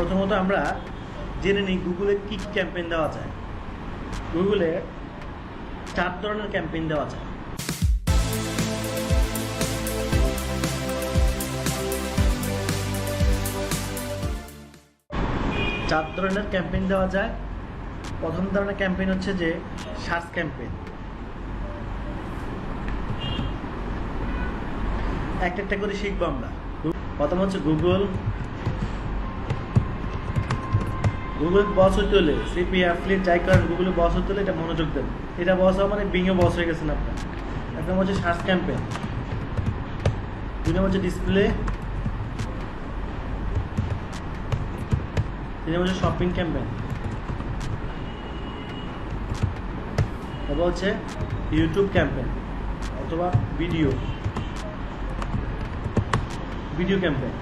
প্রথমত আমরা জেনে নিই গুগলে কি কি ক্যাম্পেইন দেওয়া যায়। গুগলে 4 ধরনের ক্যাম্পেইন দেওয়া যায়। চার ধরনের ক্যাম্পেইন দেওয়া যায়। প্রথম ধরনের ক্যাম্পেইন হচ্ছে যে সার্চ ক্যাম্পেইন। একটা একটা করে শিখবো আমরা। প্রথম হচ্ছে গুগল বস হতে হলে সিপি অ্যাফিলিয়েট যাই করেন গুগলে বস হতে হলে এটা মনোযোগ দেন। এটা বস হওয়া মানে বিংয়ে বস হয়ে গেছেন আপনার। এক নম্বর হচ্ছে সার্চ ক্যাম্পেইন, 2 নম্বর হচ্ছে ডিসপ্লে, 3 নম্বর হচ্ছে শপিং ক্যাম্পেইন, তারপর হচ্ছে ইউটিউব ক্যাম্পেইন অথবা ভিডিও ক্যাম্পেইন।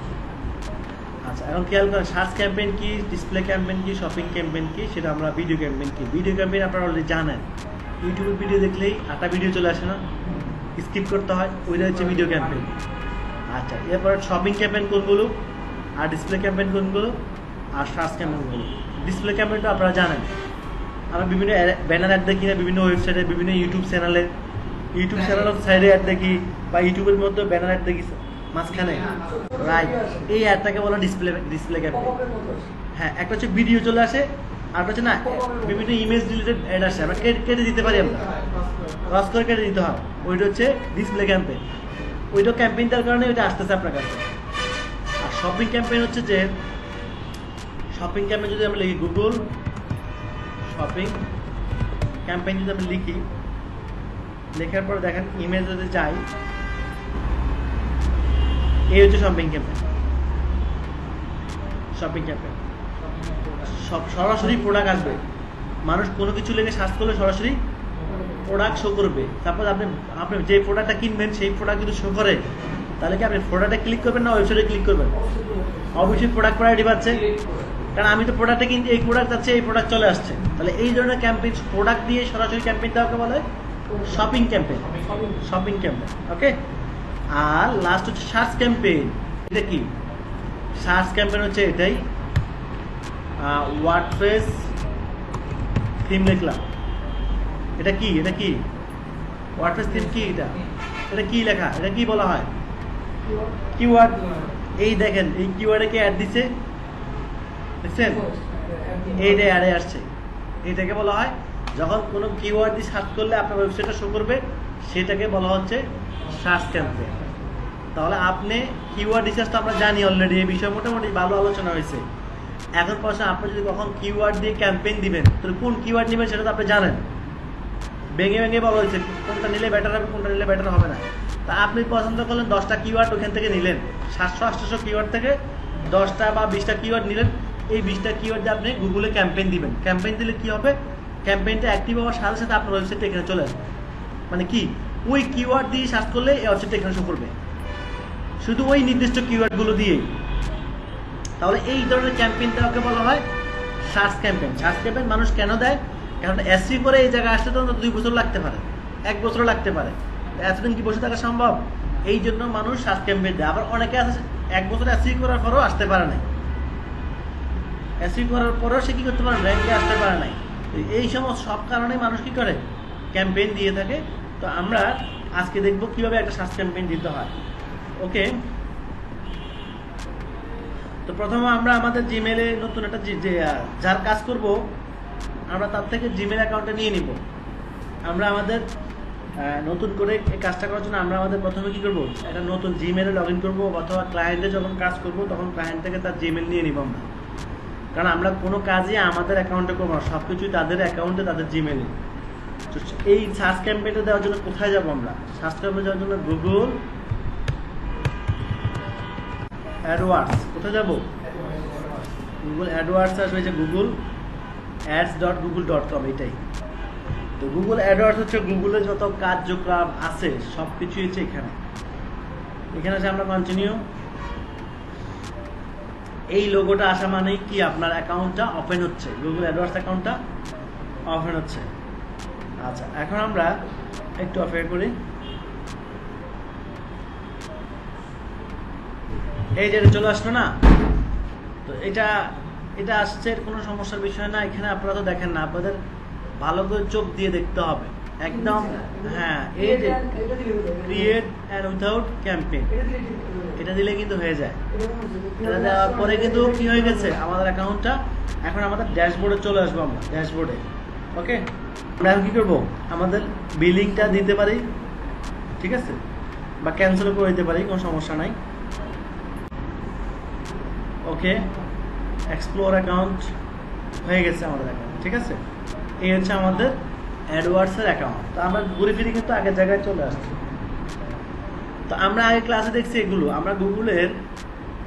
আচ্ছা, এখন খেয়াল করেন সার্চ ক্যাম্পেইন কি, ডিসপ্লে ক্যাম্পেইন কি, শপিং ক্যাম্পেইন কি, সেটা আমরা ভিডিও ক্যাম্পেইন কি। ভিডিও ক্যাম্পেইন আপনারা অলরেডি জানেন, ইউটিউবের ভিডিও দেখলেই 8টা ভিডিও চলে আসে না, স্কিপ করতে হয়, ওইটা হচ্ছে ভিডিও ক্যাম্পেইন। আচ্ছা, এরপর শপিং ক্যাম্পেইন কোনগুলো, আর ডিসপ্লে ক্যাম্পেইন কোনগুলো, আর সার্চ ক্যাম্পেইনগুলো। ডিসপ্লে ক্যাম্পেইনটা আপনারা জানেন, আমরা বিভিন্ন ব্যানার অ্যাড দেখি না, বিভিন্ন ওয়েবসাইটে, বিভিন্ন ইউটিউব চ্যানেলের সাইডে অ্যাড দেখি, বা ইউটিউবের মধ্যে ব্যানার অ্যাড দেখি মাঝখানে, রাইট, এই অ্যাডটাকে বলা ডিসপ্লে ক্যাম্পেইন। হ্যাঁ, একটা হচ্ছে ভিডিও চলে আসে, আর হচ্ছে না বিভিন্ন ইমেজ রিলেটেড অ্যাড আসে, আমরা কেটে দিতে পারি, আমরা ক্রস করে কেটে দিতে হয়, ওইটা হচ্ছে ডিসপ্লে ক্যাম্পেইন। ওইটা ক্যাম্পেইন দেওয়ার কারণে ওইটা আসতেছে আপনার কাছে। আর শপিং ক্যাম্পেইন হচ্ছে যে শপিং ক্যাম্পেইন যদি আমরা লিখি গুগল শপিং ক্যাম্পেইন যদি আমরা লিখি, লেখার পর দেখেন ইমেজ যদি যাই, এই হচ্ছে শপিং ক্যাম্পেইন। সরাসরি প্রোডাক্ট আসবে, মানুষ কোনো কিছু লেগে সার্চ করলে সরাসরি প্রোডাক্ট শো করবে। তারপর আপনি যে প্রোডাক্টটা কিনবেন সেই প্রোডাক্ট যদি শো করে, তাহলে কি আপনি প্রোডাক্টে ক্লিক করবেন না ওয়েবসাইটে ক্লিক করবেন? অবশ্যই প্রোডাক্ট প্রায়োরিটি পাচ্ছে, কারণ আমি তো প্রোডাক্টে কিনতে, এই প্রোডাক্ট যাচ্ছে, এই প্রোডাক্ট চলে আসছে। তাহলে এই ধরনের ক্যাম্পেইন, প্রোডাক্ট দিয়ে সরাসরি ক্যাম্পেইন দেওয়াকে বলে শপিং ক্যাম্পেইন। ওকে। আর লাস্ট হচ্ছে সার্চ ক্যাম্পেইন। এটা কি? সার্চ ক্যাম্পেইন হচ্ছে এটাই, ওয়ার্ডপ্রেস থিম লিখলাম। এটা কি ওয়ার্ডপ্রেস থিম কি? এটা কি লেখা? এটা কি বলা হয়? কিওয়ার্ড। এই দেখেন, এই কিওয়ার্ডে কি অ্যাড দিছে, দেখছেন? এইটা অ্যাডে আসছে। এইটাকে বলা হয়, যখন কোনো কিওয়ার্ড দিয়ে সার্চ করলে আপনার ওয়েবসাইটে শো করবে, সেটাকে বলা হচ্ছে সার্চ ক্যাম্পেইন। তাহলে আপনি কিওয়ার্ড রিসার্চ তো আমরা জানি অলরেডি, এই বিষয়ে মোটামুটি ভালো আলোচনা হয়েছে। এখন প্রশ্ন, আপনি যদি কখন কিওয়ার্ড দিয়ে ক্যাম্পেইন দিবেন, তাহলে কোন কিওয়ার্ড নেবেন সেটা তো আপনি জানেন। ভেঙে বলা হয়েছে কোনটা নিলে বেটার হবে, কোনটা নিলে বেটার হবে না। তা আপনি পছন্দ করলেন 10টা কিওয়ার্ড, ওখান থেকে নিলেন 700-800 কিওয়ার্ড থেকে 10টা বা 20টা কিওয়ার্ড নিলেন। এই 20টা কিওয়ার্ড দিয়ে আপনি গুগলে ক্যাম্পেইন দিবেন। ক্যাম্পেইন দিলে কি হবে? ক্যাম্পেইনটা অ্যাক্টিভ হওয়ার সাথে সাথে আপনার ওয়েবসাইটটা এখানে চলে আসবে। মানে কি, ওই কিওয়ার্ড দিয়ে সার্চ করলে এই ওয়েবসাইটটা এখানে শো করবে, শুধু ওই নির্দিষ্ট কিওয়ার্ডগুলো দিয়েই। তাহলে এই ধরনের ক্যাম্পেইনটাকে বলা হয় সার্চ ক্যাম্পেইন। সার্চ ক্যাম্পেইন মানুষ কেন দেয়? কারণ এসই করে এই জায়গায় আসতে তো 2 বছর লাগতে পারে, 1 বছর লাগতে পারে। এতদিন কি বসে থাকা সম্ভব? এই জন্য মানুষ সার্চ ক্যাম্পেইন দেয়। আবার অনেকে আছে 1 বছর এসই করার পরেও আসতে পারে নাই, এসই করার পরেও সে কি করতে পারে, র্যাঙ্কে আসতে পারে নাই। এই সমস্ত সব কারণে মানুষ কি করে, ক্যাম্পেইন দিয়ে থাকে। তো আমরা আজকে দেখব কিভাবে একটা সার্চ ক্যাম্পেইন দিতে হয়। ওকে। তো প্রথমে আমরা আমাদের জিমেলে নতুন একটা যার কাজ করব, আমরা তার থেকে জিমেল অ্যাকাউন্টটা নিয়ে নিব। আমরা আমাদের নতুন করে এই কাজটা করার জন্য আমরা আমাদের প্রথমে কি করব, একটা নতুন জিমেলে লগ ইন করবো, অথবা ক্লায়েন্টে যখন কাজ করব তখন ক্লায়েন্ট থেকে তার জিমেল নিয়ে নিব আমরা। কারণ আমরা কোনো কাজই আমাদের অ্যাকাউন্টে করবো না, সব কিছুই তাদের অ্যাকাউন্টে, তাদের জিমেলে। তো এই সার্চ ক্যাম্পেইনটা দেওয়ার জন্য কোথায় যাব আমরা? সার্চ ক্যাম্পেইন দেওয়ার জন্য গুগল অ্যাডওয়ার্ডস। কোথায় যাব? গুগল অ্যাডওয়ার্ডস আসবে, যে গুগল ads.google.com, এটাই। তো গুগল অ্যাডওয়ার্ডস হচ্ছে গুগলের যত কার্যক্রম আছে সব কিছুই হচ্ছে এখানে। আছে আমরা কন্টিনিউ। এই লোগোটা আসা মানেই কি, আপনার অ্যাকাউন্টটা ওপেন হচ্ছে, গুগল অ্যাডওয়ার্ডস অ্যাকাউন্টটা ওপেন হচ্ছে। আচ্ছা, এখন আমরা একটু অপেক্ষা করি। এই যে চলে আসলো না, তো এটা এটা আসছে, এর কোনো সমস্যার বিষয় না। এখানে আপনারা তো দেখেন না, আপনাদের ভালো করে চোখ দিয়ে দেখতে হবে একদম। হ্যাঁ, এই যে ক্রিয়েট অ্যান্ড উইথাউট ক্যাম্পেইন, এটা দিলে কিন্তু হয়ে যায়। এটা দেওয়ার পরে কিন্তু কি হয়ে গেছে আমাদের অ্যাকাউন্টটা। এখন আমাদের ড্যাশবোর্ডে চলে আসবো আমরা, ড্যাশবোর্ডে। ওকে, আমরা এখন কী করবো, আমাদের বিলিংটা দিতে পারি, ঠিক আছে, বা ক্যান্সেলও করে দিতে পারি, কোনো সমস্যা নাই। ওকে, এক্সপ্লোর অ্যাকাউন্ট হয়ে গেছে আমাদের অ্যাকাউন্ট, ঠিক আছে। এই হচ্ছে আমাদের অ্যাডওয়ার্ডসের অ্যাকাউন্ট। তো আমরা ঘুরে ফিরে কিন্তু আগের জায়গায় চলে আসছি। তো আমরা আগে ক্লাসে দেখছি এগুলো, আমরা গুগলের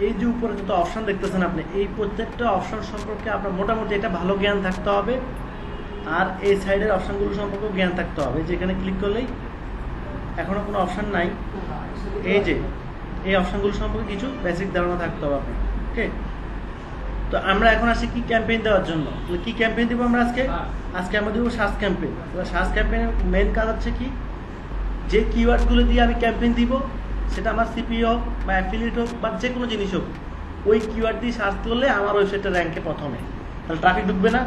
এই যে উপরে যত অপশান দেখতেছেন আপনি, এই প্রত্যেকটা অপশান সম্পর্কে আপনার মোটামুটি একটা ভালো জ্ঞান থাকতে হবে। আর এই সাইডের অপশানগুলো সম্পর্কেও জ্ঞান থাকতে হবে। যেখানে ক্লিক করলেই এখনও কোনো অপশান নাই, এই যে এই অপশানগুলো সম্পর্কে কিছু বেসিক ধারণা থাকতে হবে আপনার। ওকে, তো আমরা এখন আসি কি ক্যাম্পেইন দেওয়ার জন্য। কি ক্যাম্পেইন দিব আমরা আজকে? আজকে আমরা দিব সার্চ ক্যাম্পেইন। সার্চ ক্যাম্পেইনের মেন কাজ হচ্ছে কি, যে কিওয়ার্ডগুলো দিয়ে আমি ক্যাম্পেইন দিব, সেটা আমার সিপি হোক বা অ্যাফিলিয়েট হোক বা যে কোনো জিনিস হোক, ওই কিওয়ার্ড দিয়ে সার্চ করলে আমার ওয়েবসাইটটা র্যাঙ্কে প্রথমে, তাহলে ট্রাফিক ঢুকবে না।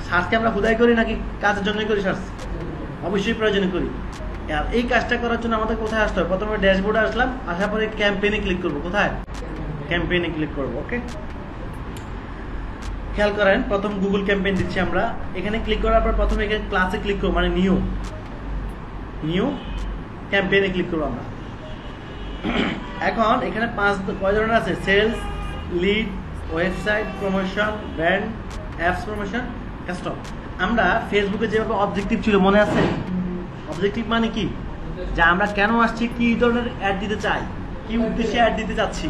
সার্চকে আমরা হুদাই করি নাকি কাজের জন্যই করি সার্চ? অবশ্যই প্রয়োজনে করি। আর এই কাজটা করার জন্য আমাদের কোথায় আসতে হবে? প্রথমে ড্যাশবোর্ডে আসলাম, আসার পরে ক্যাম্পেইনে ক্লিক করবো। কোথায়? ক্যাম্পেইনে ক্লিক করবো। ওকে, খেয়াল করেন, প্রথম গুগল ক্যাম্পেইন দিচ্ছি আমরা। এখানে ক্লিক করার পর প্রথমে এখানে ক্লাসে ক্লিক করবো, মানে নিউ ক্যাম্পেইনে ক্লিক করবো আমরা। এখন এখানে কয় ধরনের আছে? Sales, lead, website promotion, brand, apps promotion, custom. আমরা ফেসবুকে যেভাবে অবজেক্টিভ ছিল, মনে আছে? অবজেক্টিভ মানে কি, যে আমরা কেন আসছি, কি ধরনের অ্যাড দিতে চাই, কি উদ্দেশ্যে অ্যাড দিতে চাচ্ছি।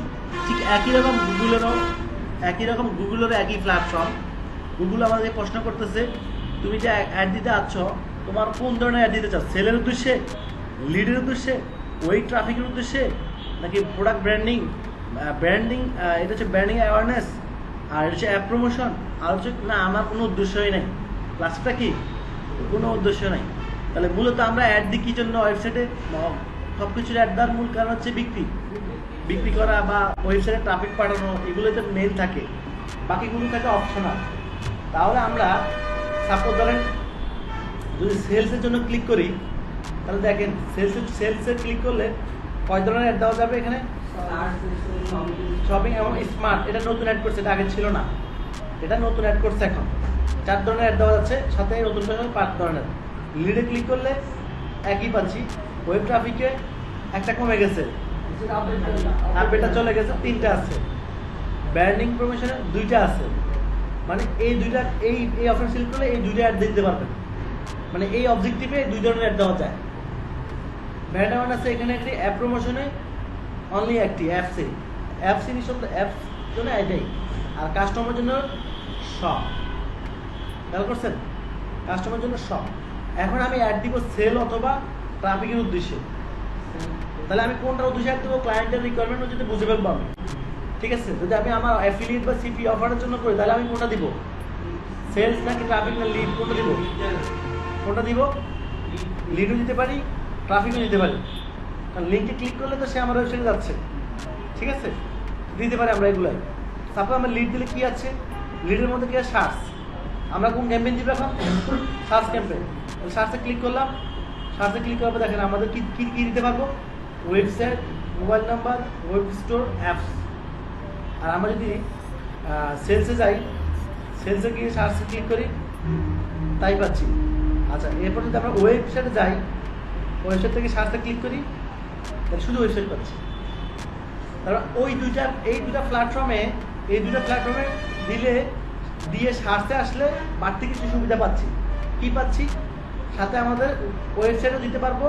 ঠিক একই রকম গুগলেরও একই প্ল্যাটফর্ম। গুগল আমাদেরকে প্রশ্ন করতেছে, তুমি যে অ্যাড দিতে চাচ্ছ, তোমার কোন ধরনের অ্যাড দিতে চাচ্ছ? সেলের উদ্দেশ্যে, লিডের উদ্দেশ্যে, ওই ট্রাফিকের উদ্দেশ্যে, নাকি প্রোডাক্ট ব্র্যান্ডিং, এটা হচ্ছে ব্র্যান্ডিং অ্যাওয়ারনেস, আর এটা হচ্ছে অ্যাপ প্রমোশন, আর হচ্ছে না আমার কোনো উদ্দেশ্যই নেই। লাস্টটা কি? কোনো উদ্দেশ্য নেই। তাহলে মূলত আমরা অ্যাড দিই কি জন্য? ওয়েবসাইটে সব কিছুর অ্যাড দেওয়ার মূল কারণ হচ্ছে বিক্রি করা বা ওয়েবসাইটে ট্রাফিক পাঠানো, এগুলোতে মেল থাকে, বাকিগুলো থাকে অপশনাল। তাহলে আমরা সাপোজ ধরেন যদি সেলসের জন্য ক্লিক করি, তাহলে দেখেন সেলসে ক্লিক করলে কয় ধরনের অ্যাড দেওয়া যাবে এখানে? শপিং এবং স্মার্ট, এটা নতুন অ্যাড করছে, এটা আগে ছিল না, এটা নতুন অ্যাড করছে। এখন 4 ধরনের অ্যাড দেওয়া যাচ্ছে, সাথে নতুন 5 ধরনের। লিডে ক্লিক করলে একই পাচ্ছি, ওয়েব ট্রাফিকে একটা কমে গেছে, আপডেটটা চলে গেছে, 3টা আছে। ব্র্যান্ডিং প্রমোশনে 2টা আছে। মানে এই দুইটা, এই অপশন সিলেক্ট করলে এই 2টা অ্যাড দিতে পারবেন। মানে এই অবজেক্টিভে 2 ধরনের অ্যাড দেওয়া যায়। ব্র্যান্ড অ্যাওয়ারনেস এখানে একটি, অ্যাপ প্রমোশনে অনলি একটি, অ্যাপস নিঃশব্দ, অ্যাপস জন্য এটাই। আর কাস্টমার জন্য সব, খেয়াল করছেন? কাস্টমার জন্য সব। এখন আমি অ্যাড দিব সেল অথবা ট্রাফিকের উদ্দেশ্যে। তাহলে আমি কোনটার উদ্দেশ্যে অ্যাড দেবো? ক্লায়েন্টের রিকোয়ারমেন্ট যদি বুঝে ফেলবো আমি, ঠিক আছে। যদি আমি আমার অ্যাফিলিয়েট বা সিপি অফারের জন্য করি, তাহলে আমি কোনটা দিব? সেলস নাকি ট্রাফিক না লিড? কোনটা দিব? লিডও দিতে পারি, ট্রাফিকও দিতে পারি। কারণ লিঙ্কে ক্লিক করলে তো সে আমার ওয়েবসাইটে যাচ্ছে, ঠিক আছে। দিতে পারি আমরা এগুলাই। তারপর আমরা লিড দিলে কি আছে? লিডের মধ্যে কি আছে? সার্চ। আমরা কোন ক্যাম্পেইন দিব এখন? Search campaign. সার্চে ক্লিক করলাম, সার্চে ক্লিক করার পর দেখেন আমাদের কি কি দিতে পারবো? Website, mobile number, web store, apps. আর আমরা যদি সেলসে যাই, সেলসে গিয়ে সার্চে ক্লিক করি, তাই পাচ্ছি। আচ্ছা, এরপর যদি আমরা ওয়েবসাইটে যাই, ওয়েবসাইট থেকে সার্চে ক্লিক করি, তাহলে শুধু ওয়েবসাইট পাচ্ছি। তারপর এই দুটা প্ল্যাটফর্মে দিয়ে সার্চে আসলে বাড়তি কিছু সুবিধা পাচ্ছি। কি পাচ্ছি? সাথে আমাদের ওয়েবসাইটও দিতে পারবো।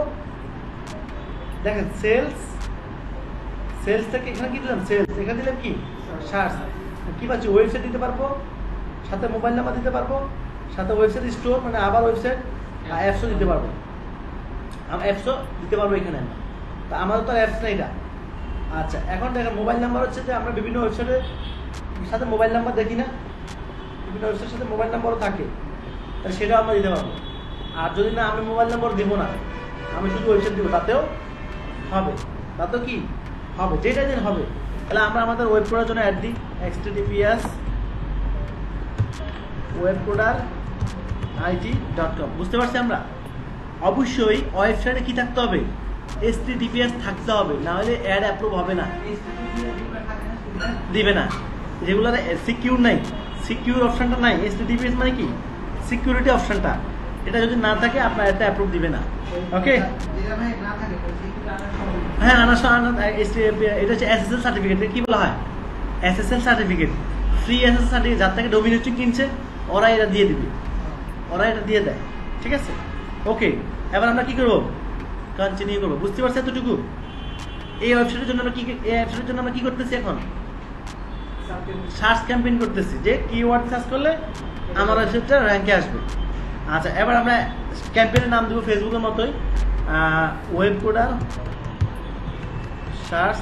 দেখেন সেলস থেকে এখানে কি দিলাম? সেলস। এখানে দিলাম কি? সার্চ। কি পাচ্ছি? ওয়েবসাইট দিতে পারবো, সাথে মোবাইল নাম্বার দিতে পারবো, সাথে ওয়েবসাইট স্টোর, মানে আবার ওয়েবসাইট, অ্যাপসও দিতে পারবো। এখানে। তা আমাদের তো অ্যাপস নেই এটা। আচ্ছা, এখন দেখেন মোবাইল নাম্বার হচ্ছে যে আমরা বিভিন্ন ওয়েবসাইটের সাথে মোবাইল নাম্বার দেখি না, বিভিন্ন ওয়েবসাইটের সাথে মোবাইল নাম্বারও থাকে, তাহলে সেটাও আমরা দিতে পারবো। আর যদি না, আমি মোবাইল নাম্বার দিব না, আমি শুধু ওয়েবসাইট দিব, তাতেও হবে। তাতেও কি হবে? যেটা দিন হবে। তাহলে আমরা আমাদের ওয়েব করার জন্য অ্যাড দিই, https webcoder.it.com। বুঝতে পারছি আমরা? অবশ্যই ওয়েবসাইটে কি থাকতে হবে? HTTPS থাকতে হবে, না হলে অ্যাড অ্যাপ্রুভ হবে না, দিবে না। যেগুলো সিকিউর নাই, সিকিউর অপশনটা নাই, HTTPS মানে কি সিকিউরিটি অপশনটা, এটা যদি না থাকে আপনার এটা অ্যাপ্রুভ দিবে না। ওকে, হ্যাঁ এটা হচ্ছে SSL সার্টিফিকেট। কি বলা হয়? SSL certificate, free SSL certificate. যার থেকে ডোমিন হস্টিং কিনছে ওরা এটা দিয়ে দিবে, ওরা এটা দিয়ে দেয়। ঠিক আছে, ওকে। এবার আমরা কি করবো? কন্টিনিউ করবো। বুঝতে পারছি এতটুকু? এই ওয়েবসাইটের জন্য আমরা কি করতেছি এখন? সার্চ ক্যাম্পেইন করতেছি, যে কিওয়ার্ড সার্চ করলে আমার ওয়েবসাইটটা র্যাঙ্কে আসবে। আচ্ছা, এবার আমরা ক্যাম্পেইনের নাম দেবো ফেসবুকের মতোই, ওয়েবকোডার সার্চ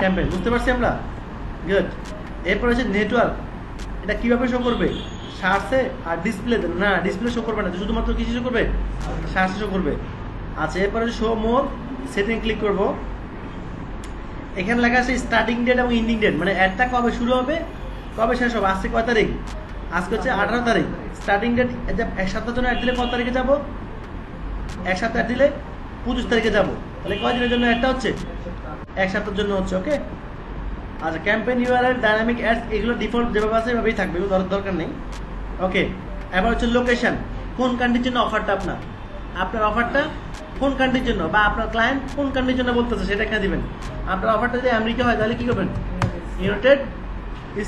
ক্যাম্পেইন। বুঝতে পারছি আমরা? গুড। এরপর হচ্ছে নেটওয়ার্ক। এটা কিভাবে শো করবে? সার্চে আর ডিসপ্লেতে না, ডিসপ্লে শো করবে না, শুধুমাত্র কিছু শো করবে, সার্চে শো করবে। আচ্ছা, এরপরে শো মোর, সেটিং ক্লিক করব। এখানে লেখা আছে স্টার্টিং ডেট এবং এন্ডিং ডেট, মানে অ্যাডটা কবে শুরু হবে কবে শেষ হবে। আজকে কয় তারিখ? আজকে হচ্ছে 18 তারিখ। স্টার্টিং ডেট এক সপ্তাহের জন্য অ্যাড দিলে কত তারিখে যাব? এক সপ্তাহ অ্যাড দিলে 25 তারিখে যাব। তাহলে কয় দিনের জন্য অ্যাডটা হচ্ছে? এক সপ্তাহের জন্য হচ্ছে। ওকে। আচ্ছা, ক্যাম্পেইন ইউআরএল, ডাইনামিক অ্যাডস, এগুলো ডিফল্ট যেভাবে আছে এভাবেই থাকবে, এগুলো দরকার নেই। ওকে। এবার হচ্ছে লোকেশন, কোন কান্ট্রির জন্য অফারটা আপনার অফারটা কোন কান্ট্রির জন্য, বা আপনার ক্লায়েন্ট কোন কান্ট্রির জন্য বলতেছে সেটা এখানে দিবেন। আপনার অফারটা যদি আমেরিকা হয় তাহলে কি করবেন? ইউনাইটেড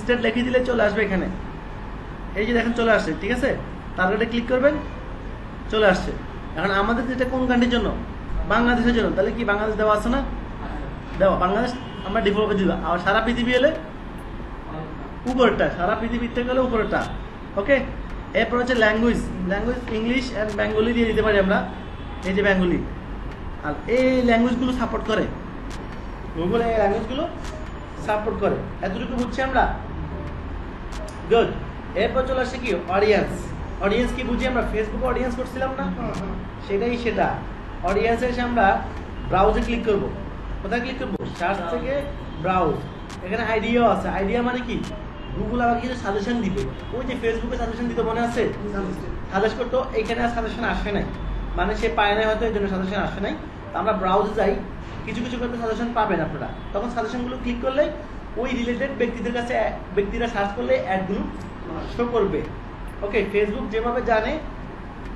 স্টেট লিখে দিলে চলে আসবে এখানে। এই যে দেখেন চলে আসছে। ঠিক আছে, টার্গেটে ক্লিক করবেন, চলে আসছে। এখন আমাদের যেটা কোন কান্ট্রির জন্য? বাংলাদেশের জন্য। তাহলে কি বাংলাদেশ দেওয়া আছে না? দেওয়া, বাংলাদেশ আমরা ডিফল্টে দিব। আর সারা পৃথিবী এলে উপরেরটা, সারা পৃথিবীতে গেলে উপরেরটা। ওকে। এরপর হচ্ছে ল্যাঙ্গুয়েজ ইংলিশ অ্যান্ড বেঙ্গলি দিয়ে দিতে পারি আমরা। এই যে বেঙ্গলি, আর এই ল্যাঙ্গুয়েজগুলো সাপোর্ট করে গুগল, এই ল্যাঙ্গুয়েজগুলো সাপোর্ট করে। এতটুকু বুঝছি আমরা? গুড। এরপর চলে আসছে কি অডিয়েন্স কি বুঝি আমরা? ফেসবুকে অডিয়েন্স করছিলাম না, সেটা অডিয়েন্সে এসে আমরা ব্রাউজে ক্লিক করব। কোথায় ক্লিক করবো? সার্চ থেকে ব্রাউজ। এখানে আইডিয়াও আছে। আইডিয়া মানে কি? গুগল আবার কিছু সাজেশন দিবে। ওই যে ফেসবুকে সাজেশন দিতে মনে আছে, সাজেস্ট করতো, এখানে আর সাজেশন আসে নাই, মানে সে পায় নাই হয়তো, এই জন্য সাজেশন আসে নাই। তো আমরা ব্রাউজে যাই, কিছু করতে সাজেশন পাবেন আপনারা। তখন সাজেশনগুলো ক্লিক করলে ওই রিলেটেড ব্যক্তিদের কাছে, ব্যক্তিরা সার্চ করলে অ্যাডগুলো শো করবে। ওকে। ফেসবুক যেভাবে জানে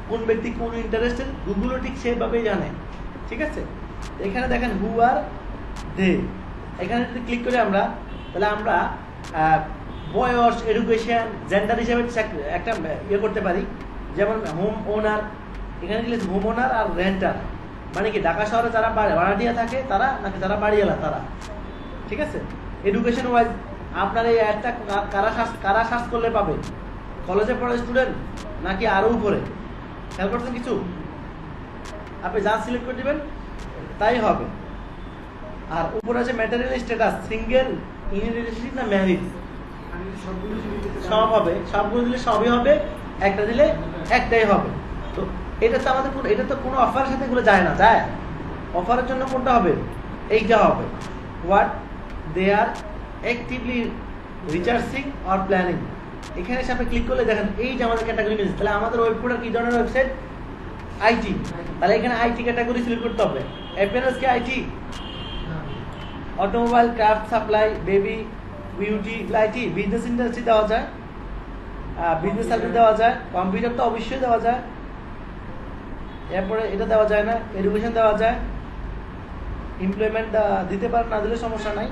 কোন ব্যক্তি কোন ইন্টারেস্টেড, গুগলও ঠিক সেভাবেই জানে। ঠিক আছে, এখানে দেখেন হু আর দে, এখানে যদি ক্লিক করি আমরা, তাহলে আমরা বয়স, এডুকেশন, জেন্ডার হিসেবে একটা ইয়ে করতে পারি। যেমন হোম ওনার, এখানে গেলে হোম ওনার আর রেন্টার, মানে কি ঢাকা শহরে যারা ভাড়াটিয়া থাকে তারা, নাকি যারা বাড়িওয়ালা তারা। ঠিক আছে। এডুকেশন ওয়াইজ আপনার এই অ্যাডটা কারা সার্চ করলে পাবে? কলেজে পড়া স্টুডেন্ট নাকি আরও উপরে? খেয়াল করছেন কিছু? আপনি যা সিলেক্ট করে দেবেন তাই হবে। আর উপরে আছে material status, single, in relationship না ম্যারিড, সব হবে। সবগুলো দিলে সবই হবে, একটা দিলে একটাই হবে। তো এটা তো কোনো অফারের সাথে এগুলো যায় না, যায়? অফারের জন্য কোনটা হবে? এইটা হবে, what they are actively researching or planning. এখানে এসে আপনি ক্লিক করলে দেখেন এই যে আমাদের ক্যাটাগরি মিলছে। তাহলে আমাদের ওয়েবসাইট কি ধরনের ওয়েবসাইট? আইটি। তাহলে এখানে আইটি ক্যাটাগরি সিলেক্ট করতে হবে। অ্যাপিয়ারেন্স কি IT? Automobile, craft, supply, baby, beauty, IT. Business industry দেওয়া যায়, বিজনেস সার্ভিস দেওয়া যায়, কম্পিউটার তো অবশ্যই দেওয়া যায়। এরপরে এটা দেওয়া যায় না, এডুকেশন দেওয়া যায়, এমপ্লয়মেন্ট দিতে পারেন, না দিলে সমস্যা নাই।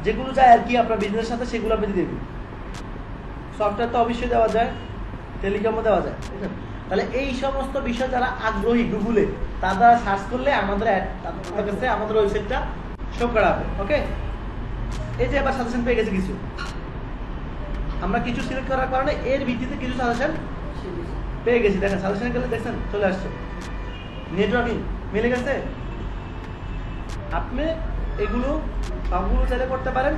যেগুলো যায় আর কি আপনার বিজনেসের সাথে, সেগুলো আপনি দিয়ে দিন। সফটওয়্যার তো অবশ্যই দেওয়া যায়, টেলিকমও দেওয়া যায়। তাহলে এই সমস্ত বিষয় যারা আগ্রহী গুগলে, তারা সার্চ করলে আমাদের কাছে আমাদের ওয়েবসাইটটা শো করাবে। ওকে। এই যে আবার সাজেশন পেয়ে গেছে কিছু, আমরা কিছু সিলেক্ট করার কারণে এর ভিত্তিতে কিছু সাজেশন পেয়ে গেছি। দেখেন সাজেশন গেলে দেখছেন চলে আসছে, নেটওয়ার্কিং মিলে গেছে। আপনি এগুলো সবগুলো চাইলে করতে পারেন।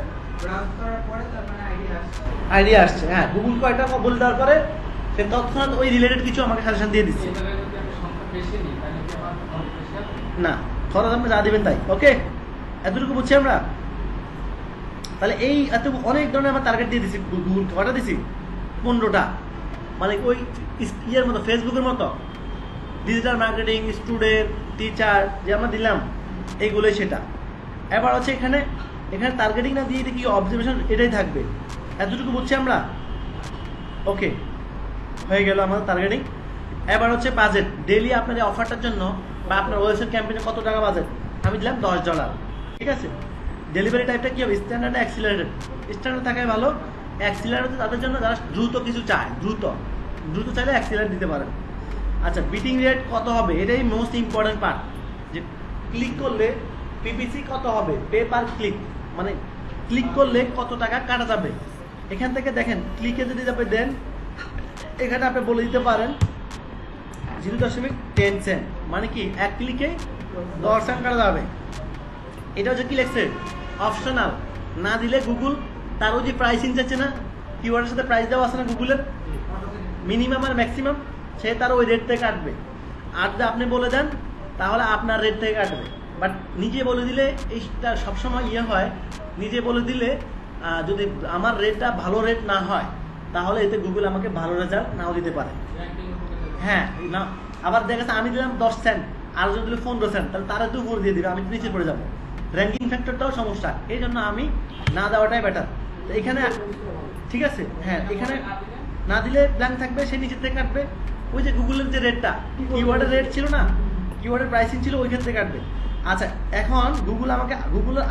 আইডিয়া আসছে, হ্যাঁ। গুগল কয়টা বলে দেওয়ার পরে সে তৎক্ষণাৎ ওই রিলেটেড কিছু আমাকে সাজেশন দিয়ে দিচ্ছে। না, খরচ আপনি যা দিবেন তাই। ওকে, এতটুকু বুঝছি আমরা। তাহলে এই এত অনেক ধরনের আমার টার্গেট দিয়ে দিছি, গুগল কটা দিছি 15টা, মানে ওই ইয়ের মতো ফেসবুকের মতো ডিজিটাল মার্কেটিং, স্টুডেন্ট, টিচার যে আমরা দিলাম এইগুলোই সেটা। এবার হচ্ছে এখানে টার্গেটিং না দিয়ে এটা কি অবজারভেশন এটাই থাকবে, এতটুকু বুঝছি আমরা। ওকে, হয়ে গেল আমাদের টার্গেটিং। এবার হচ্ছে বাজেট, ডেইলি আপনার এই অফারটার জন্য বা আপনার ওয়েবসাইট ক্যাম্পেইনে কত টাকা বাজেট, আমি দিলাম $10, ঠিক আছে। ডেলিভারি টাইপটা কি হবে, স্ট্যান্ডার্ড না অ্যাক্সিলারেটেড? স্ট্যান্ডার্ড থাকাই ভালো। অ্যাক্সিলারেট তাদের জন্য যারা দ্রুত কিছু চায়, দ্রুত চাইলে অ্যাক্সিলারেট দিতে পারেন। আচ্ছা, বিটিং রেট কত হবে, এটাই মোস্ট ইম্পর্টেন্ট পার্ট, যে ক্লিক করলে পিপিসি কত হবে, পে পার ক্লিক, মানে ক্লিক করলে কত টাকা কাটা যাবে। এখান থেকে দেখেন, ক্লিকে যদি আপনি দেন, এখানে আপনি বলে দিতে পারেন 0.10 সেন্ট, মানে কি এক ক্লিকে 10 সেন্ট কাটা যাবে। এটা হচ্ছে কি লেখছে, অপশনাল, না দিলে গুগল তার ওই যে প্রাইসিং যাচ্ছে না, কিওয়ার্ডের সাথে প্রাইস দেওয়া আছে না গুগলের, মিনিমাম আর ম্যাক্সিমাম, সে তার ওই রেট থেকে কাটবে। আর যদি আপনি বলে দেন তাহলে আপনার রেট থেকে কাটবে। বাট নিজে বলে দিলে এইটা সবসময় ইয়ে হয়, নিজে বলে দিলে যদি আমার রেটটা ভালো রেট না হয় তাহলে এতে গুগল আমাকে ভালো রেজাল্ট নাও দিতে পারে। হ্যাঁ না, আবার দেখা যাচ্ছে আমি দিলাম 10 সেন্ট, আর যদি দিলে 15 সেন্ট, তাহলে তারা তো উপর দিয়ে দিবে, আমি নিচে পড়ে যাবো, র্যাঙ্কিং ফ্যাক্টরটাও সমস্যা। এই জন্য আমি না দেওয়াটাই বেটার। এখানে ঠিক আছে, হ্যাঁ এখানে না দিলে ব্ল্যাঙ্ক থাকবে, সে নিচের থেকে কাটবে। ওই যে গুগলের যে রেটটা, কিওয়ার্ডের রেট ছিল না, কিওয়ার্ডের প্রাইসিং ছিল, ওইখান থেকে কাটবে। আচ্ছা, এখন গুগলের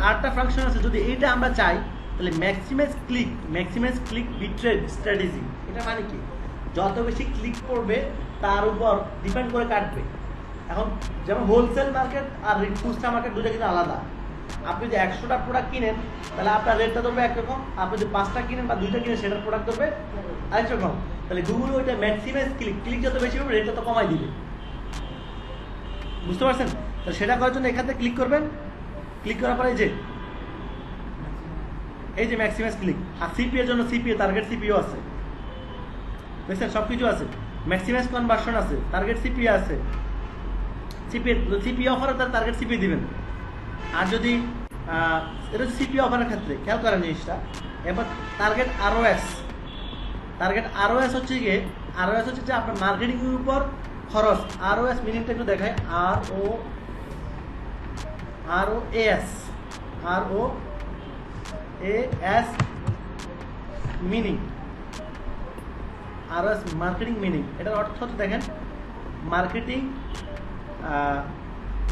আরেকটা ফাংশন আছে, যদি এইটা আমরা চাই তাহলে ম্যাক্সিমাইজ ক্লিক বিট্রেট স্ট্র্যাটেজি। এটা মানে কি, যত বেশি ক্লিক করবে তার উপর ডিপেন্ড করে কাটবে। এখন যেমন হোলসেল মার্কেট আর খুচরা মার্কেট দুটো কিন্তু আলাদা। আপনি যদি 100টা প্রোডাক্ট কিনেন তাহলে আপনার রেটটা ধরবে একরকম, আপনি যদি 5টা কিনেন বা 2টা কিনেন সেটার প্রোডাক্ট ধরবে আরেক রকম। তাহলে গুগল ওইটা ম্যাক্সিমাইজ ক্লিক যত বেশি হবে রেট তত কমাই দিবে, বুঝতে পারছেন? তো সেটা করার জন্য এখান থেকে ক্লিক করবেন, ক্লিক করার পরে এই যে ম্যাক্সিমাইজ ক্লিক। আর সিপিএর জন্য টার্গেট সিপিও আছে, বুঝছেন, সবকিছু আছে। ম্যাক্সিমাইজ কনভার্সন আছে, টার্গেট সিপি আছে, সিপি অফারে তার টার্গেট সিপি দিবেন। আর যদি এটা সিপি অফারের ক্ষেত্রে খেয়াল করেন জিনিসটা। এবার টার্গেট আরওএস হচ্ছে যে আপনার মার্কেটিং এর উপর খরচ। আরওএস মিনিংটা একটু দেখায়, ROAS মিনিং, আরওএস মার্কেটিং মিনিং। এটার অর্থ হচ্ছে দেখেন, marketing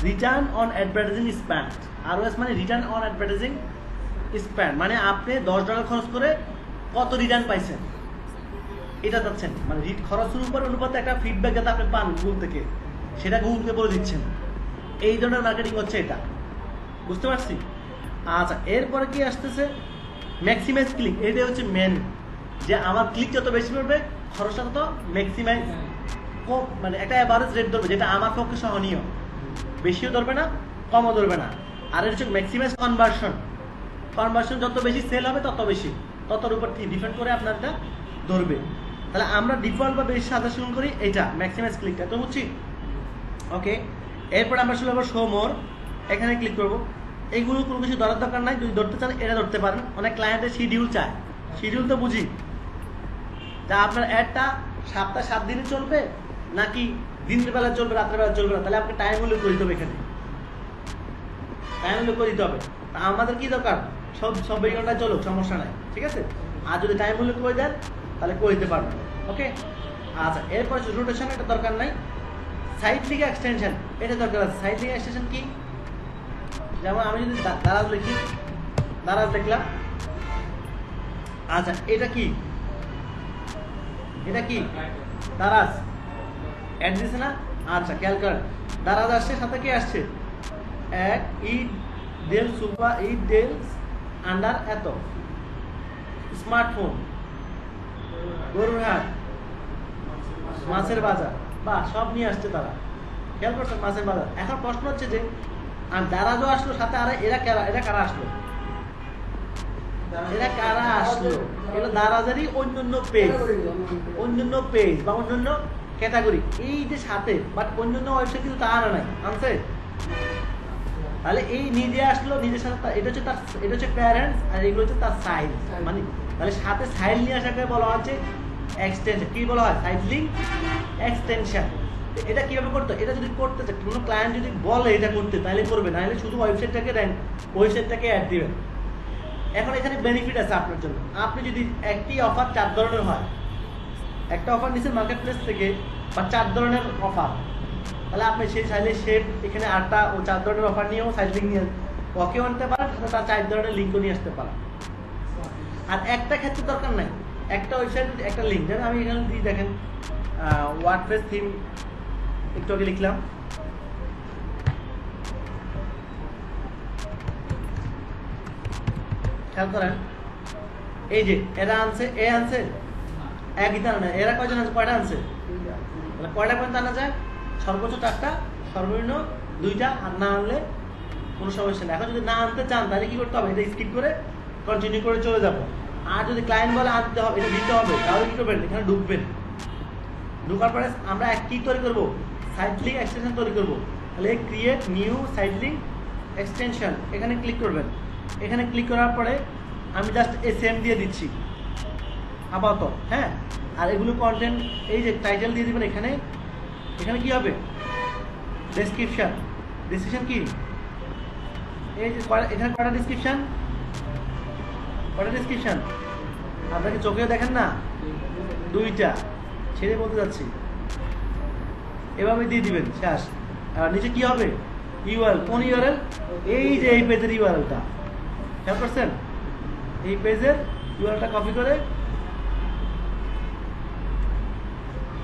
return on advertising spend. ROAS মানে রিটার্ন অন অ্যাডভার্টাইজিং স্প্যান্ড, মানে আপনি $10 খরচ করে কত রিটার্ন পাইছেন এটা চাচ্ছেন, মানে খরচের উপর অনুপাতে একটা ফিডব্যাক যাতে আপনি পান গুগল থেকে, সেটা গুগলকে বলে দিচ্ছেন। এই ধরনের মার্কেটিং হচ্ছে এটা, বুঝতে পারছি? আচ্ছা, এরপরে কি আসতেছে, ম্যাক্সিমাইজ ক্লিক। এটাই হচ্ছে মেন, যে আমার ক্লিক যত বেশি পড়বে খরচটা তত ম্যাক্সিমাইজ, মানে একটা অ্যাভারেজ রেট ধরবে যেটা আমার পক্ষে সহনীয়, বেশিও ধরবে না কমও ধরবে না। আর এটা হচ্ছে ম্যাক্সিমাইজ কনভার্সন যত বেশি সেল হবে ততর উপর ডিপেন্ড করে আপনারটা ধরবে। তাহলে আমরা ডিফল্ট বা বেশি সাজেশন করি এইটা ম্যাক্সিমাইজ ক্লিকটা, তো বুঝছি? ওকে, এরপর আমরা শুরু করবো শো মোর। এখানে ক্লিক করবো। এইগুলো কোনো কিছু ধরার দরকার নাই, যদি ধরতে চান এটা ধরতে পারেন। অনেক ক্লায়েন্টের শিডিউল চায়, শিডিউল তো বুঝি, যা আপনার অ্যাডটা সপ্তাহে 7 দিনে চলবে নাকি দিনের বেলা চলবে, রাত্রের বেলা চলবে না, তাহলে আপনি টাইম উল্লেখ করে দিতে হবে। এখানে টাইম উল্লেখ করে দিতে হবে। তা আমাদের কি দরকার, সব 24 ঘন্টায় চলুক, সমস্যা নাই, ঠিক আছে। আর যদি টাইম উল্লেখ করে দেন তাহলে করে দিতে পারবেন। ওকে, আচ্ছা, এরপর রোটেশন, এটা দরকার নাই। সাইড লিঙ্ক এক্সটেনশন, এটা দরকার আছে। সাইড লিঙ্ক এক্সটেনশন কি, যেমন আমি যদি দারাজ লিখি, দারাজ লিখলাম। আচ্ছা, এটা কি দারাজ অ্যাড দিছে না? আচ্ছা, খেয়াল করেন, দারাজ আসছে, সাথে কি আসছে, এক ইট আন্ডার এত, স্মার্টফোন, গরুর হাট, মাছের বাজার, বা সব নিয়ে আসছে তারা, খেয়াল করছেন, মাছের বাজার। এখন প্রশ্ন হচ্ছে যে আর দারাজও আসলো সাথে, আর এরা কারা আসলো, এটা দারাজেরই অন্যান্য পেজ বা অন্যান্য ক্যাটাগরি, এই যে সাথে, বাট অন্যান্য ওয়েবসাইট কিন্তু তারা নাই, আনছে। তাহলে এই নিজে আসলো, নিজের সাথে এটা হচ্ছে তার, এটা হচ্ছে প্যারেন্টস, আর এগুলো হচ্ছে তার সাইড। মানে তাহলে সাথে সাইড নিয়ে আসাকে বলা হচ্ছে এক্সটেনশন। কি বলা হয়? Side link extension. এটা কিভাবে করতে? এটা যদি করতে চায় কোনো ক্লায়েন্ট যদি বলে এটা করতে, তাহলে করবে, নাহলে শুধু ওয়েবসাইটটাকে অ্যাড দিবেন। এখন এখানে বেনিফিট আছে আপনার জন্য। আপনি যদি একটি অফার 4 ধরনের হয়, একটা অফার নিচ্ছেন মার্কেট প্লেস থেকে বা 4 ধরনের অফার, তাহলে আপনি সেই চাইলে এখানে 8টা ও 4 ধরনের অফার নিয়েও সাইড লিঙ্ক নিয়ে ওকেও আনতে পারেন, তার 4 ধরনের লিঙ্কও নিয়ে আসতে পারেন। আর একটা ক্ষেত্রে দরকার নাই, একটা ওয়েবসাইট একটা লিঙ্ক। যেন আমি এখানে দিয়ে দেখেন ওয়ার্ডপ্রেস থিম একটু আগে লিখলাম, খেয়াল করেন এই যে এরা আনছে, আনছে একই তো না, এরা কয়জন আছে? কয়টা আনছে? মানে কয়টা পর্যন্ত আনা যায়? সর্বোচ্চ 4টা, সর্বনিম্ন 2টা, আর না আনলে কোনো সমস্যা নেই। এখন যদি না আনতে চান তাহলে কি করতে হবে? এটা স্কিপ করে কন্টিনিউ করে চলে যাব। আর যদি ক্লায়েন্ট বলে আনতে হবে, এটা দিতে হবে, তাহলে কি করবেন? এখানে ঢুকবেন। ঢোকার পরে আমরা কি তৈরি করবো? সাইড লিঙ্ক এক্সটেনশন তৈরি করবো। তাহলে create new side link extension, এখানে ক্লিক করবেন। এখানে ক্লিক করার পরে আমি জাস্ট এসএম দিয়ে দিচ্ছি আপাতত, হ্যাঁ। আর এগুলো কন্টেন্ট, এই যে টাইটেল দিয়ে দিবেন এখানে। এখানে কি হবে? ডেসক্রিপশন। ডেসক্রিপশন কি? এই যে এখানে কয়টা ডেসক্রিপশন? কয়টা ডেসক্রিপশন আপনারা কি চোখেও দেখেন না? 2টা। ছেড়ে বলতে যাচ্ছি, এভাবে দিয়ে দিবেন, শেষ। আর নিচে কি হবে? ইউআরএল। কোন ইউআরএল? এই যে এই পেজের ইউআরএলটা, খেয়াল করছেন? এই পেজের ইউআরএলটা কপি করে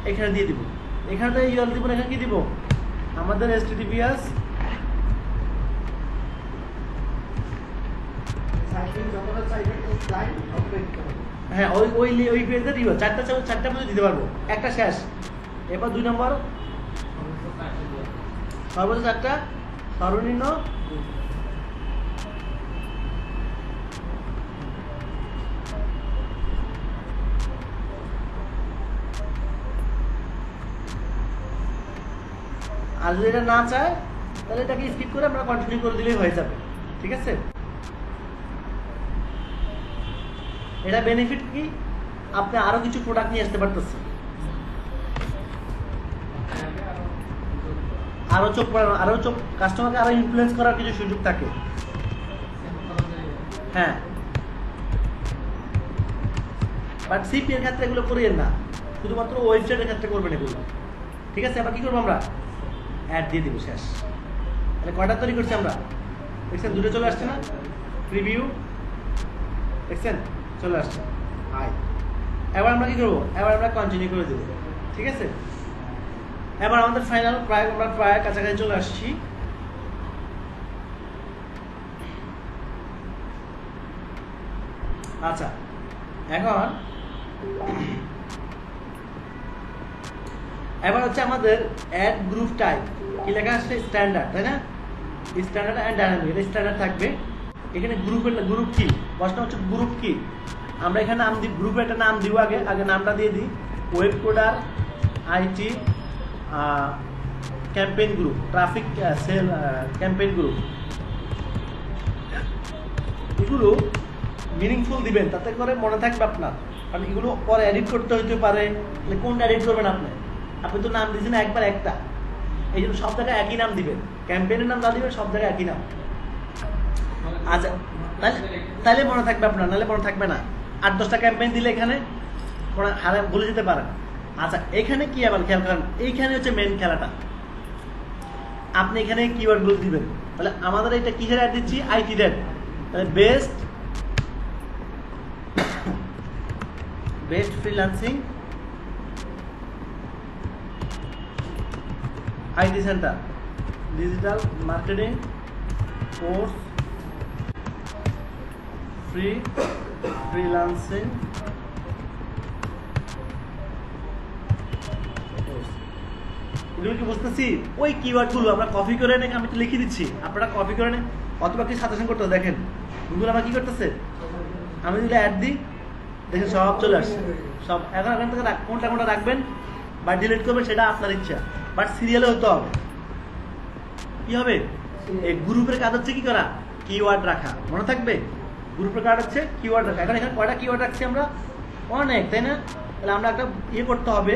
এখানে দিয়ে দিব। এখানে তো ইউআরএল দিব, এখানে কি দিব? আমাদের HTTPS হ্যাঁ, ওই পেজের ইউআরএল 4টা পর্যন্ত দিতে পারবো, একটা শেষ। এবার 2 নম্বর, সর্বোচ্চ 4টা, সর্বনিম্ন আর যদি এটা না চায় তাহলে এটাকে স্কিপ করে আমরা কন্টিনিউ করে দিলেই হয়ে যাবে। ঠিক আছে? এটা বেনিফিট কি? আপনি আরো কিছু প্রোডাক্ট নিয়ে আসতে পারতেছেন, আরো চোখ পড়ানো, আরো চোখ কাস্টমারকে আরো ইনফ্লুয়েন্স করার কিছু সুযোগ থাকে। হ্যাঁ, বাট সিপি এর ক্ষেত্রে এগুলো করিয়েন না, শুধুমাত্র ওয়েবসাইটের ক্ষেত্রে করবেন এগুলো। ঠিক আছে? আবার কি করবো? আমরা অ্যাড দিয়ে দিব, শেষ। তাহলে কয়টা তৈরি করছি আমরা? দেখছেন 2টা চলে আসছে না? প্রিভিউ দেখছেন চলে আসছে। এবার আমরা কি করবো? এবার আমরা কন্টিনিউ করে দেবো। ঠিক আছে? এবার আমাদের ফাইনাল আমরা প্রায় কাছাকাছি চলে আসছি। আচ্ছা, এখন এবার হচ্ছে আমাদের অ্যাড গ্রুপ টাইপ কি লেখা আসছে? স্ট্যান্ডার্ড, তাই না? স্ট্যান্ডার্ড অ্যান্ড ডাইনামিক, এটা স্ট্যান্ডার্ড থাকবে। এখানে গ্রুপ কি? প্রশ্ন হচ্ছে গ্রুপ কি? আমরা এখানে নাম দিই, গ্রুপের একটা নাম দিব। আগে নামটা দিয়ে দিই, web coder IT campaign group, traffic sale campaign group. এগুলো মিনিংফুল দিবেন, তাতে করে মনে থাকবে আপনার। কারণ এগুলো পরে এডিট করতে হইতে পারে, কোনটা এডিট করবেন আপনি? আপনি তো নাম দিয়েছেন একবার একটা, এই জন্য সব জায়গায় একই নাম দিবেন। ক্যাম্পেইনের নাম না দিবেন, সব জায়গায় একই নাম। আচ্ছা, তাহলে মনে থাকবে আপনার, নাহলে মনে থাকবে না। 8-10টা ক্যাম্পেইন দিলে এখানে হারে ভুলে যেতে পারেন। আচ্ছা, এখানে কি আবার খেয়াল করেন, এইখানে হচ্ছে মেন খেলাটা। আপনি এখানে কিওয়ার্ডগুলো দিবেন। তাহলে আমাদের এটা কিসের অ্যাড দিচ্ছি? IT date. তাহলে best freelancing IT centre, digital marketing course, freelancing এগুলো কি বুঝতেছি? ওই কিওয়ার্ডগুলো আমরা কপি করে নেই, আমি তো লিখে দিচ্ছি, আপনারা কপি করে নেন অথবা কি সাজেশন করতে দেখেন গুগল আমার কি করতেছে। আমি যদি অ্যাড দিই, দেখেন সব চলে আসছে সব। এখন এখান থেকে কোনটা রাখবেন বা ডিলিট করবেন সেটা আপনার ইচ্ছা, বাট সিরিয়ালে হতে হবে। কি হবে? এই গ্রুপের কাজ হচ্ছে কি করা, কিওয়ার্ড রাখা, মনে থাকবে। গ্রুপের কাজ হচ্ছে কিওয়ার্ড রাখা। এখন এখানে কয়টা কিওয়ার্ড রাখছি আমরা, অনেক, তাই না? তাহলে আমরা একটা ইয়ে করতে হবে,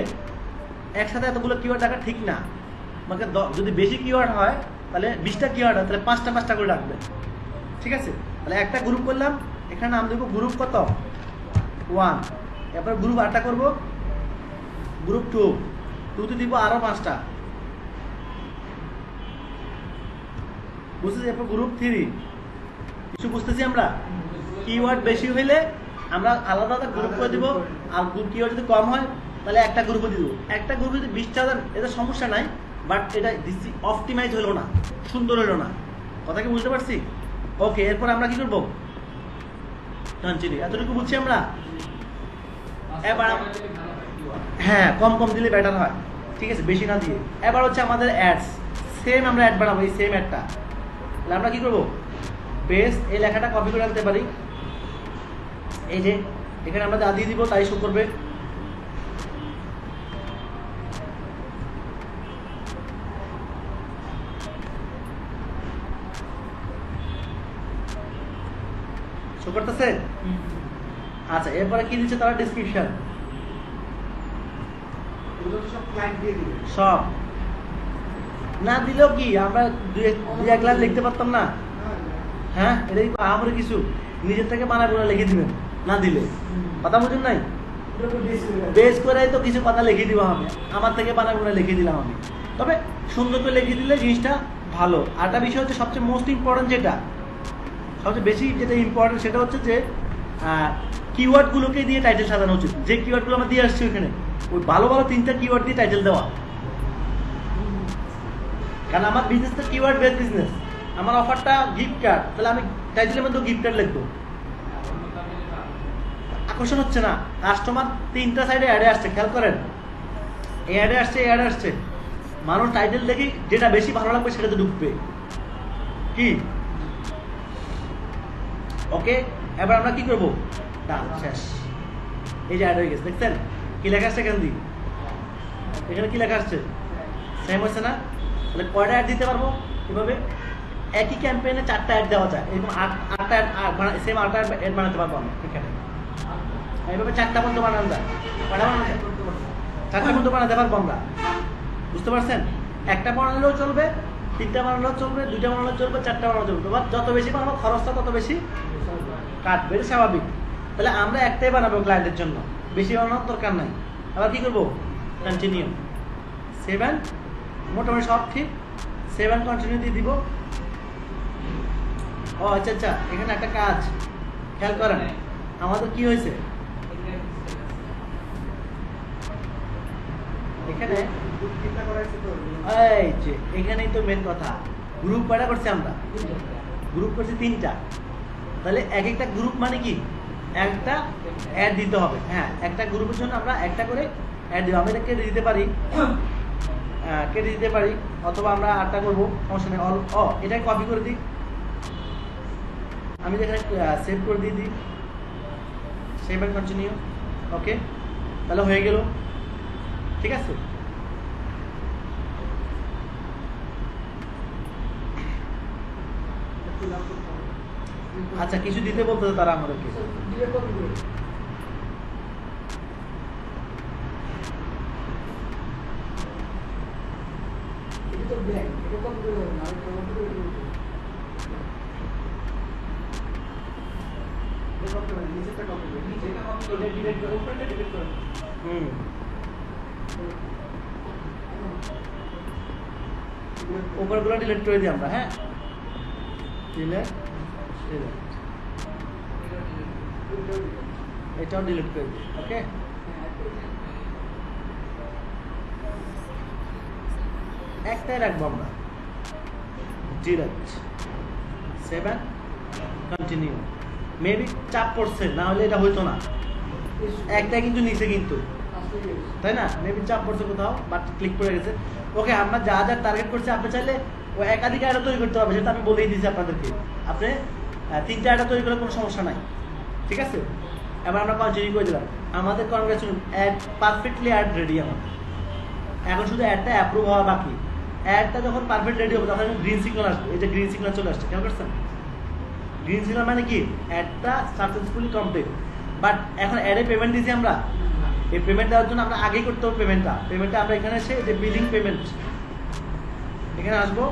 একসাথে এতগুলো কিওয়ার্ড রাখা ঠিক না। আমাকে যদি বেশি কিওয়ার্ড হয় তাহলে 20টা কিওয়ার্ড হয়, তাহলে 5টা করে রাখবে, ঠিক আছে? তাহলে একটা গ্রুপ করলাম, এখানে নাম দেবো গ্রুপ কত, 1। এরপর গ্রুপ 8টা করবো, গ্রুপ 2তে দিব আরো 5টা, বুঝতেছি। এরপর গ্রুপ 3, কিছু বুঝতেছি আমরা। কিওয়ার্ড বেশি হইলে আমরা আলাদা আলাদা গ্রুপ করে দিব, আর কিওয়ার্ড যদি কম হয় তাহলে একটা গ্রুপে দিব। একটা গ্রুপ যদি 20টা, এটা সমস্যা নাই, বাট এটা অপটিমাইজ হলো না, সুন্দর হলো না। কথা কি বুঝতে পারছি? ওকে, এরপর আমরা কি করবো, কন্টিনিউ। এতটুকু বুঝছি আমরা। এবার হ্যাঁ, কম কম দিলে বেটার হয়, ঠিক আছে, বেশি না দিয়ে। এবার হচ্ছে আমাদের অ্যাডস, সেম আমরা অ্যাড বানাবো, এই সেম অ্যাডটা। তাহলে আমরা কি করবো, বেস্ট এই লেখাটা কপি করে আনতে পারি, এই যে এখানে আমরা যা দিয়ে দিব তাই শো করবে। শো করতেছে? আচ্ছা, এরপরে কি দিচ্ছে তারা, ডেসক্রিপশন সব না দিলেও কি আমরা দুই এক লাইন লিখতে পারতাম না? হ্যাঁ, এটাই আমার কিছু নিজের থেকে বানায় বলে লিখে দিবেন, না দিলে কথা বুঝুন নাই। বেস করে তো কিছু কথা লিখে দিব আমি, আমার থেকে বানায় বলে লিখে দিলাম আমি, তবে সুন্দর করে লিখে দিলে জিনিসটা ভালো। আরেকটা বিষয় হচ্ছে সবচেয়ে মোস্ট ইম্পর্টেন্ট, যেটা সবচেয়ে বেশি যেটা ইম্পর্টেন্ট সেটা হচ্ছে যে কিওয়ার্ডগুলোকে দিয়ে টাইটেল সাজানো উচিত। যে কিওয়ার্ডগুলো আমরা দিয়ে আসছি ওইখানে, ওই ভালো ভালো 3টা কিওয়ার্ড দিয়ে টাইটেল দেওয়া। কারণ আমার বিজনেসটা কিওয়ার্ড বেস বিজনেস, আমার অফারটা গিফট কার্ড, তাহলে আমি টাইটেলের মধ্যে গিফট কার্ড লিখবো। আকর্ষণ হচ্ছে না, কাস্টমার 3টা সাইডে অ্যাডে আসছে, খেয়াল করেন, এই অ্যাডে আসছে, এই অ্যাডে আসছে, মানুষ টাইটেল দেখি যেটা বেশি ভালো লাগবে সেটাতে ঢুকবে কি। ওকে, এবার আমরা কি করবো, ডান, শেষ। এই যে অ্যাড হয়ে গেছে, দেখছেন কি লেখা আসছে এখান দিয়ে, এখানে কি লেখা আসছে, সেম হচ্ছে না? তাহলে কয়টা অ্যাড দিতে পারবো এভাবে, একই ক্যাম্পেইনে 4টা অ্যাড দেওয়া যায়, এরকম 8টা সেম 8টা অ্যাড বানাতে পারবো আমরা এখানে। এইভাবে 4টা পর্যন্ত বানানো যায়, কয়টা বানানো যায়, 4টা পর্যন্ত বানাতে পারবো আমরা, বুঝতে পারছেন? একটা বানালেও চলবে, 3টা বানালেও চলবে, 2টা বানালেও চলবে, 4টা বানালেও চলবে। এবার যত বেশি বানাবো খরচটা তত বেশি কাটবে, এটা স্বাভাবিক। তাহলে আমরা একটাই বানাবো ক্লায়েন্টের জন্য, বেশি বানানোর দরকার নাই। আবার কি করবো, কন্টিনিউ 7, মোটামুটি সব ঠিক, 7 কন্টিনিউ দিয়ে দিব। ও আচ্ছা আচ্ছা, এখানে একটা কাজ খেয়াল করেন, আমাদের কি হয়েছে এখানে, এই যে এখানেই তো মেন কথা, গ্রুপ কয়টা করছি আমরা, গ্রুপ করছি 3টা। তাহলে এক একটা গ্রুপ মানে কি, একটা অ্যাড দিতে হবে। হ্যাঁ, একটা গ্রুপের জন্য আমরা একটা করে অ্যাড দিব। আমি এটা কেটে দিতে পারি, কেটে দিতে পারি, অথবা আমরা 8টা করবো, সমস্যা নেই। এটাকে কপি করে দিই, আমি এখানে সেভ করে দিয়ে দিই, সেভ এন্ড কন্টিনিউ। ওকে, তাহলে হয়ে গেল, ঠিক আছে। আচ্ছা, কিছু দিতে বলতে তারা আমাদেরকে, উপরগুলো ডিলিট করে দিই আমরা। হ্যাঁ, এটাও ডিলিট করে দিই। ওকে, একটাই রাখবো আমরা, ডিলিট 7 কন্টিনিউ। মেবি চাপ পড়ছে, না হলে এটা হইতো না। একটাই কিন্তু নিচে, কিন্তু তাই না, মেবি চাপ পড়ছে কোথাও, বাট ক্লিক করে গেছে। ওকে, আমরা যা যা টার্গেট করছি, আপনি চাইলে ও একাধিক অ্যাড তৈরি করতে হবে, সেটা আমি বলেই দিয়েছি আপনাদেরকে। আপনি 3টা অ্যাড তৈরি করলে কোনো সমস্যা নাই, ঠিক আছে। এবার আমরা কন্টিনিউ করে দিলাম, আমাদের congratulation, ad perfectly ad ready আমাদের। এখন শুধু অ্যাডটা অ্যাপ্রুভ হওয়া বাকি। অ্যাডটা যখন পারফেক্ট রেডি হবে তখন গ্রিন সিগন্যাল আসবে। এই যে গ্রিন সিগন্যাল চলে আসছে, খেয়াল করছেন? গ্রিন সিগন্যাল মানে কি অ্যাডটা সাকসেসফুলি কমপ্লিট। বাট এখন অ্যাডে পেমেন্ট দিয়েছি আমরা, এই পেমেন্ট দেওয়ার জন্য আমরা আগেই করতে হবে পেমেন্টটা আমরা এখানে এসে যে বিলিং পেমেন্ট এখানে আসবো।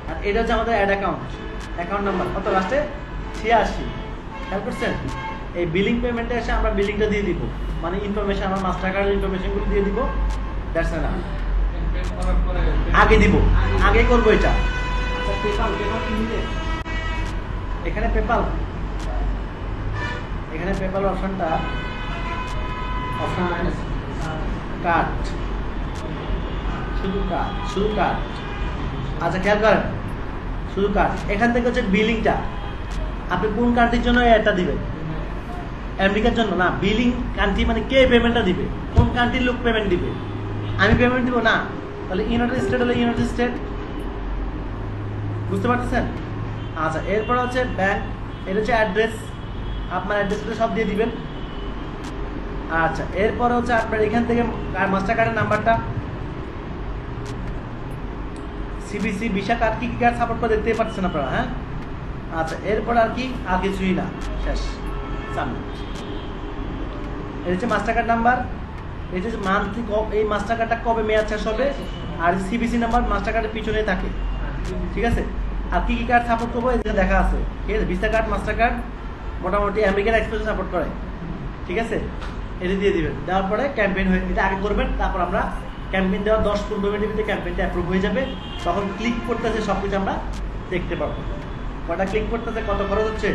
আর এটা হচ্ছে আমাদের অ্যাড অ্যাকাউন্ট নাম্বার কত লাস্টে 86, খেয়াল করছেন? এই বিলিং পেমেন্টে এসে আমরা বিলিংটা দিয়ে দিব, মানে ইনফরমেশন আমার মাস্টার কার্ডের ইনফরমেশনগুলো দিয়ে দিব। That's enough. আগে দিব, আগে করবো এটা। এখানে পেপাল অপশনটা কার্ড, শুধু কার্ড। আচ্ছা খেয়াল করেন, শুধু কার্ড। এখান থেকে হচ্ছে বিলিংটা, আপনি কোন কান্ট্রির জন্য এটা দিবেন? আমেরিকার জন্য না, বিলিং কান্ট্রি মানে কে পেমেন্টটা দিবে, কোন কান্ট্রির লোক পেমেন্ট দিবে। আমি পেমেন্ট দিব না, তাহলে ইউনাইটেড স্টেট হলে ইউনাইটেড স্টেট। বুঝতে পারতেছেন? আচ্ছা এরপর হচ্ছে ব্যাংক, এটা হচ্ছে অ্যাড্রেস, আপনার অ্যাড্রেসটা সব দিয়ে দিবেন। আচ্ছা এরপর হচ্ছে আপনার এখান থেকে মাস্টার কার্ডের নাম্বারটা, সিবিসি ভিসা কার্ড, কি কার্ড সাপোর্ট করে দেখতে পাচ্ছেন আপনারা, হ্যাঁ? আচ্ছা এরপর আর কিছুই না, শেষ, সাবমিট। এটা হচ্ছে মাস্টার কার্ড নাম্বার, এটা হচ্ছে মান্থলি এই মাস্টার কার্ডটা কবে মেয়াদ শেষ হবে, আর সিবিসি নাম্বার মাস্টার কার্ডের পিছনে থাকে, ঠিক আছে? আর কি কার্ড সাপোর্ট করবো এটা দেখা আছে, ঠিক আছে? ভিসা কার্ড, মাস্টার কার্ড, মোটামুটি আমেরিকান এক্সপ্রেস সাপোর্ট করে, ঠিক আছে? এটা দিয়ে দিবেন, দেওয়ার পরে ক্যাম্পেইন হয়ে, এটা আগে করবেন, তারপর আমরা ক্যাম্পেইন দেওয়ার 10-15 মিনিটের ভিতরে ক্যাম্পেইনটা অ্যাপ্রুভ হয়ে যাবে। তখন ক্লিক করতেছে সব কিছু আমরা দেখতে পাবো, কটা ক্লিক করতেছে, কত খরচ হচ্ছে,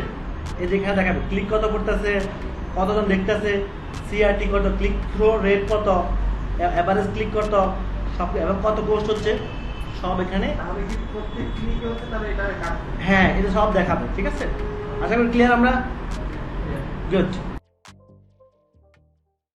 এই যে এখানে দেখাবে ক্লিক কত করতেছে, কতজন দেখতেছে, সিআরটি কত, ক্লিক থ্রো রেট কত, অ্যাভারেজ ক্লিক কত, সব এবং কত পোস্ট হচ্ছে সব এখানে, হ্যাঁ এটা সব দেখাবে, ঠিক আছে? আশা করি ক্লিয়ার আমরা, গুড।